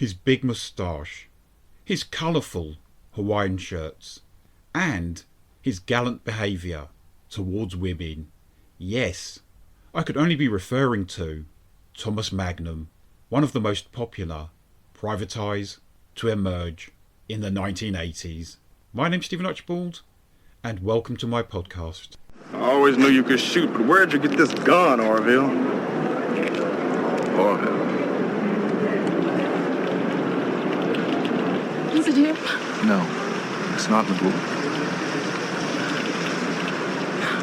his big moustache, his colourful Hawaiian shirts, and his gallant behaviour towards women. Yes, I could only be referring to Thomas Magnum, one of the most popular private eyes to emerge in the 1980s. My name's Stephen Archibald, and welcome to my podcast. I always knew you could shoot, but where'd you get this gun, Orville? Orville. Is it him? No, it's not LeBoux.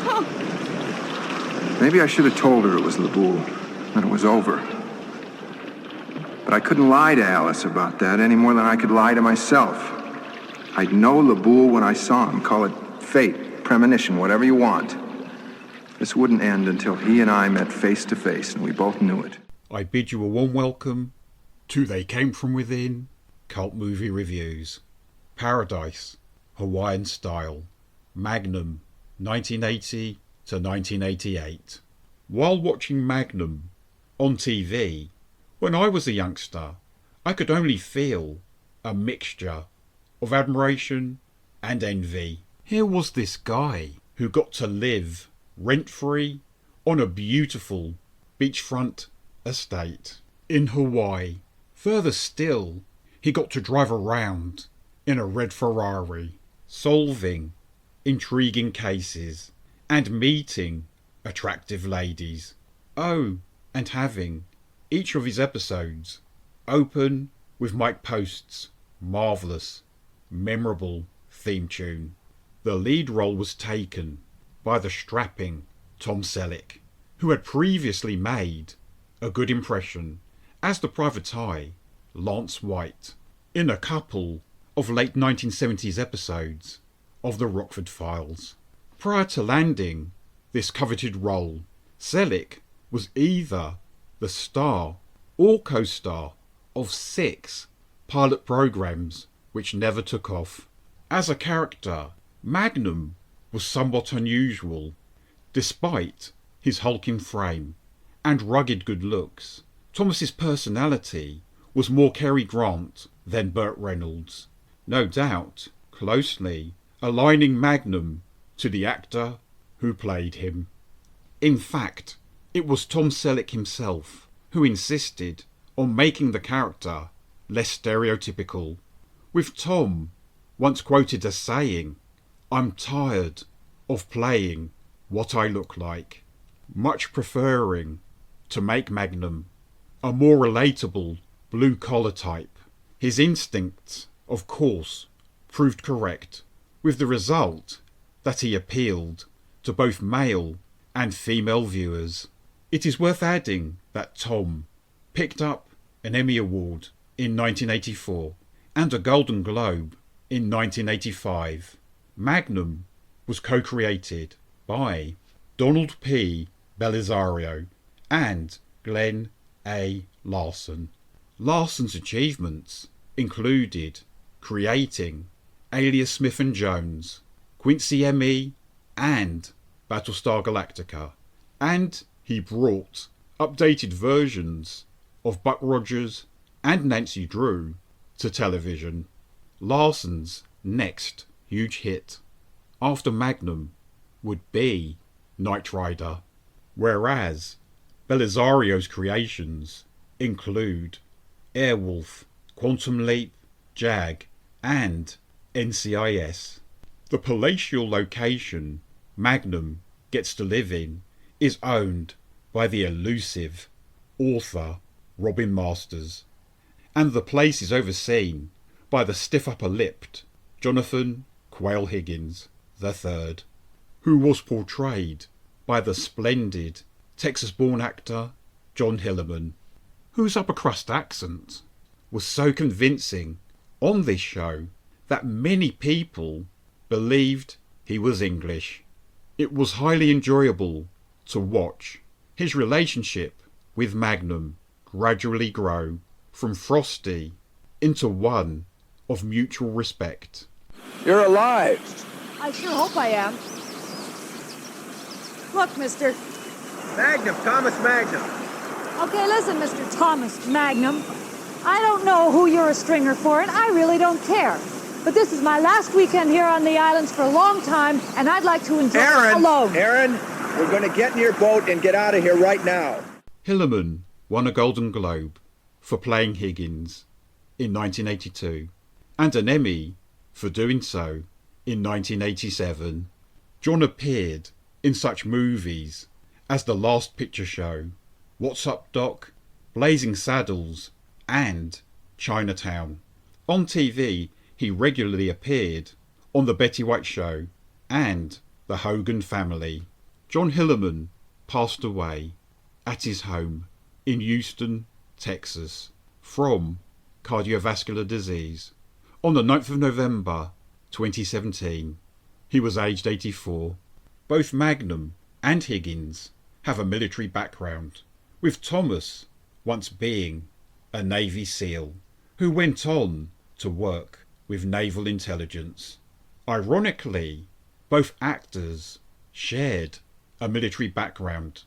Oh. Maybe I should have told her it was LeBoux, that it was over. But I couldn't lie to Alice about that any more than I could lie to myself. I'd know LeBoux when I saw him. Call it fate, premonition, whatever you want. This wouldn't end until he and I met face to face, and we both knew it. I bid you a warm welcome to They Came From Within Cult Movie Reviews. Paradise, Hawaiian Style, Magnum, 1980 to 1988. While watching Magnum on TV, when I was a youngster, I could only feel a mixture of admiration and envy. Here was this guy who got to live rent-free on a beautiful beachfront estate in Hawaii. Further still, he got to drive around in a red Ferrari, solving intriguing cases and meeting attractive ladies. Oh, and having each of his episodes open with Mike Post's marvellous, memorable theme tune. The lead role was taken by the strapping Tom Selleck, who had previously made a good impression as the private eye Lance White in a couple of late 1970s episodes of The Rockford Files. Prior to landing this coveted role, Selleck was either the star or co-star of 6 pilot programs which never took off. As a character, Magnum was somewhat unusual. Despite his hulking frame and rugged good looks, Thomas's personality was more Cary Grant than Burt Reynolds, no doubt closely aligning Magnum to the actor who played him. In fact, it was Tom Selleck himself who insisted on making the character less stereotypical, with Tom once quoted as saying, "I'm tired of playing what I look like," much preferring to make Magnum a more relatable blue-collar type. His instincts, of course, proved correct, with the result that he appealed to both male and female viewers. It is worth adding that Tom picked up an Emmy Award in 1984 and a Golden Globe in 1985. Magnum was co-created by Donald P. Belisario and Glenn A. Larson. Larson's achievements included creating Alias Smith and Jones, Quincy ME, and Battlestar Galactica, and he brought updated versions of Buck Rogers and Nancy Drew to television. Larson's next huge hit after Magnum would be Knight Rider, whereas Belisario's creations include Airwolf, Quantum Leap, Jag, and NCIS. The palatial location Magnum gets to live in is owned by the elusive author Robin Masters, and the place is overseen by the stiff upper-lipped Jonathan Quayle Higgins III, who was portrayed by the splendid Texas-born actor John Hillerman, whose upper-crust accent was so convincing on this show that many people believed he was English. It was highly enjoyable to watch his relationship with Magnum gradually grow from frosty into one of mutual respect. You're alive. I sure hope I am. Look, mister. Magnum, Thomas Magnum. Okay, listen, Mr. Thomas Magnum. I don't know who you're a stringer for, and I really don't care. But this is my last weekend here on the islands for a long time, and I'd like to enjoy it alone. Aaron, we're going to get in your boat and get out of here right now. Hillerman won a Golden Globe for playing Higgins in 1982 and an Emmy for doing so in 1987. John appeared in such movies as The Last Picture Show, What's Up Doc, Blazing Saddles and Chinatown. On TV, he regularly appeared on The Betty White Show and The Hogan Family. John Hillerman passed away at his home in Houston, Texas, from cardiovascular disease on the 9th of November 2017. He was aged 84. Both Magnum and Higgins have a military background, with Thomas once being a Navy SEAL who went on to work with naval intelligence. Ironically, both actors shared a military background.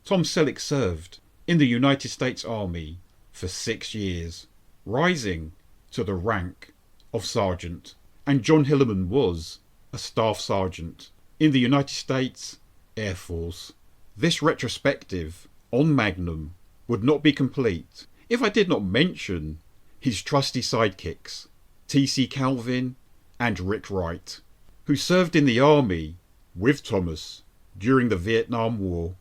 Tom Selleck served in the United States Army for 6 years, rising to the rank of sergeant, and John Hillerman was a staff sergeant in the United States Air Force. This retrospective on Magnum would not be complete if I did not mention his trusty sidekicks, T.C. Calvin and Rick Wright, who served in the army with Thomas during the Vietnam War,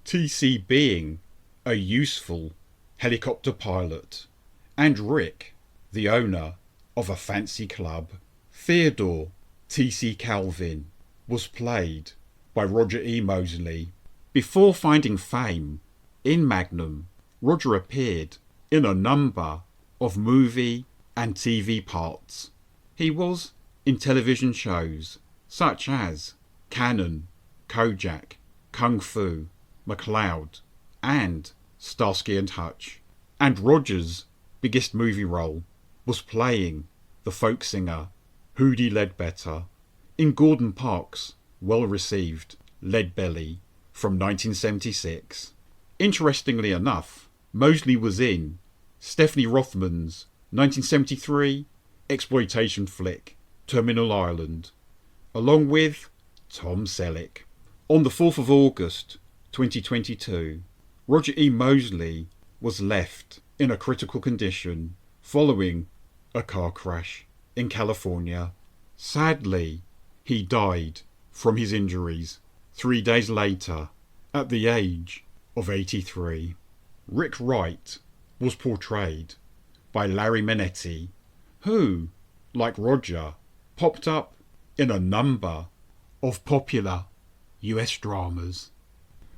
T.C. being a useful helicopter pilot, and Rick, the owner of a fancy club. Theodore T.C. Calvin was played by Roger E. Mosley. Before finding fame in Magnum, Roger appeared in a number of movie and TV parts. He was in television shows such as Cannon, Kojak, Kung Fu, McCloud, and Starsky and Hutch. And Roger's biggest movie role was playing the folk singer Hootie Ledbetter in Gordon Parks' well-received Lead Belly from 1976. Interestingly enough, Mosley was in Stephanie Rothman's 1973 exploitation flick Terminal Island, along with Tom Selleck. On the 4th of August 2022, Roger E. Mosley was left in a critical condition following a car crash in California. Sadly, he died from his injuries 3 days later at the age of 83. Rick Wright was portrayed by Larry Manetti, who, like Roger, popped up in a number of popular US dramas.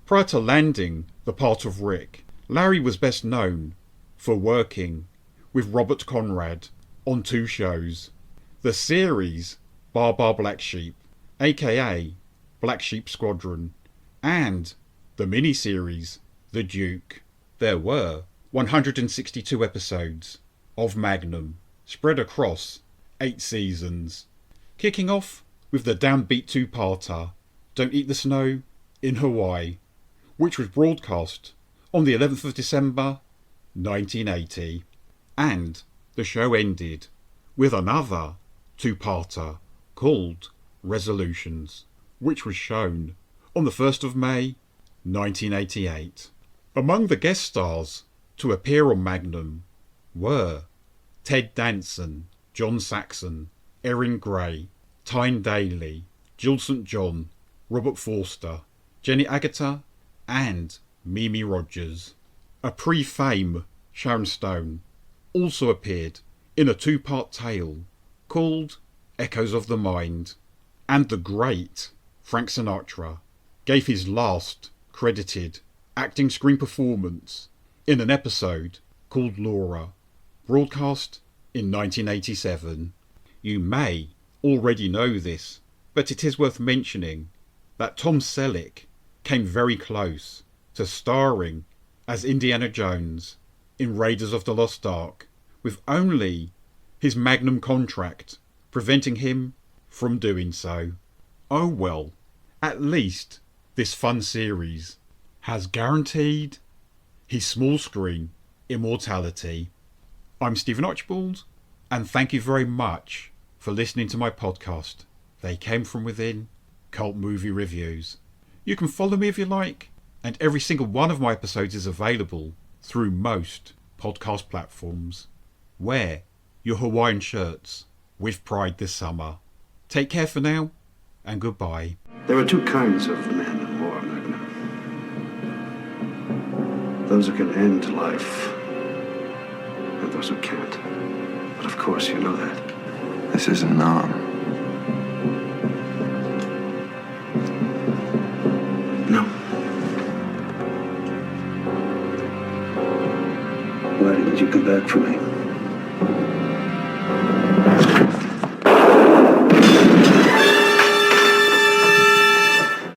Prior to landing the part of Rick, Larry was best known for working with Robert Conrad on 2 shows: the series Bar Bar Black Sheep, aka Black Sheep Squadron, and the miniseries The Duke. There were 162 episodes of Magnum spread across 8 seasons, kicking off with the downbeat 2-parter Don't Eat the Snow in Hawaii, which was broadcast on the 11th of December 1980, and the show ended with another 2-parter called Resolutions, which was shown on the 1st of May 1988. Among the guest stars to appear on Magnum were Ted Danson, John Saxon, Erin Gray, Tyne Daly, Jill St. John, Robert Forster, Jenny Agutter, and Mimi Rogers. A pre-fame Sharon Stone also appeared in a 2-part tale called Echoes of the Mind, and the great Frank Sinatra gave his last credited acting screen performance in an episode called Laura, broadcast in 1987. You may already know this, but it is worth mentioning that Tom Selleck came very close to starring as Indiana Jones in Raiders of the Lost Ark, with only his Magnum contract preventing him from doing so. Oh well, at least this fun series has guaranteed his small screen immortality. I'm Stephen Archibald, and thank you very much for listening to my podcast, They Came From Within, Cult Movie Reviews. You can follow me if you like, and every single one of my episodes is available through most podcast platforms. Wear your Hawaiian shirts with pride this summer. Take care for now, and goodbye. There are two kinds of men in war, Magnum. Those who can end life, and those who can't. But of course you know that. This isn't Nam. No. Why didn't you come back for me?